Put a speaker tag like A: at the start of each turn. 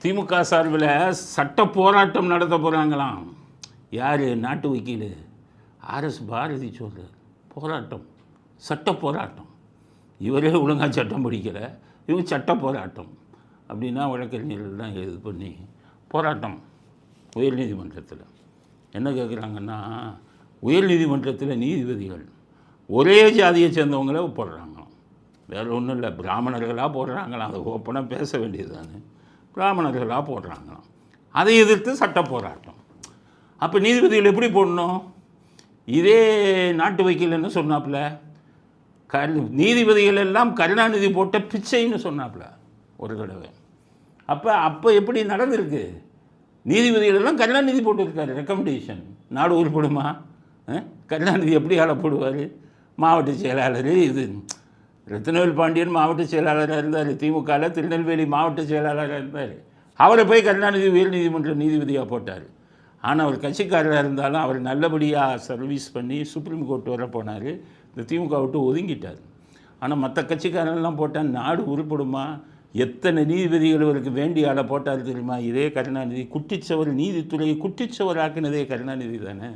A: திமுக சார்பில் சட்ட போராட்டம் நடத்த போகிறாங்களாம். யார்? நாட்டு வக்கீல் ஆர்எஸ் பாரதி சொல்கிறார். போராட்டம், சட்ட போராட்டம். இவரே ஒழுங்காக சட்டம் படிக்கலை, இவங்க சட்ட போராட்டம் அப்படின்னா வழக்கறிஞர்கள்லாம் இது பண்ணி போராட்டம். உயர்நீதிமன்றத்தில் என்ன கேட்குறாங்கன்னா, உயர்நீதிமன்றத்தில் நீதிபதிகள் ஒரே ஜாதியை சேர்ந்தவங்கள போடுறாங்களாம். வேறு ஒன்றும் இல்லை, பிராமணர்களாக போடுறாங்களாம். அதை ஓப்பனாக பேச வேண்டியது தானே. பிராமணர்களாக போடுறாங்களாம். அதை எதிர்த்து சட்ட போராட்டம். அப்போ நீதிபதிகள் எப்படி போடணும்? இதே நாட்டு வக்கீல் என்ன சொன்னாப்புல, நீதிபதிகள் எல்லாம் கருணாநிதி போட்ட பிச்சைன்னு சொன்னாப்புல ஒரு தடவை. அப்போ எப்படி நடந்திருக்கு? நீதிபதிகள் எல்லாம் கருணாநிதி போட்டுருக்காரு ரெக்கமெண்டேஷன். நாடு உருப்படுமா? கருணாநிதி எப்படி ஆளப்படுவார்? மாவட்ட செயலாளர் இது ரத்னவேல் பாண்டியன் மாவட்ட செயலாளராக இருந்தார். திமுகவில் திருநெல்வேலி மாவட்ட செயலாளராக இருந்தார். அவரை போய் கருணாநிதி உயர்நீதிமன்ற நீதிபதியாக போட்டார். ஆனால் அவர் கட்சிக்காரராக இருந்தாலும் அவர் நல்லபடியாக சர்வீஸ் பண்ணி சுப்ரீம் கோர்ட் வர போனார். இந்த திமுக விட்டு ஒதுங்கிட்டார். ஆனால் மற்ற கட்சிக்காரெல்லாம் போட்டால் நாடு உருப்படுமா? எத்தனை நீதிபதிகள் அவருக்கு வேண்டிய ஆளை போட்டார் தெரியுமா? இதே கருணாநிதி. குட்டிச்சவர், நீதித்துறையை குட்டிச்சவர் ஆக்கினதே கருணாநிதி தானே.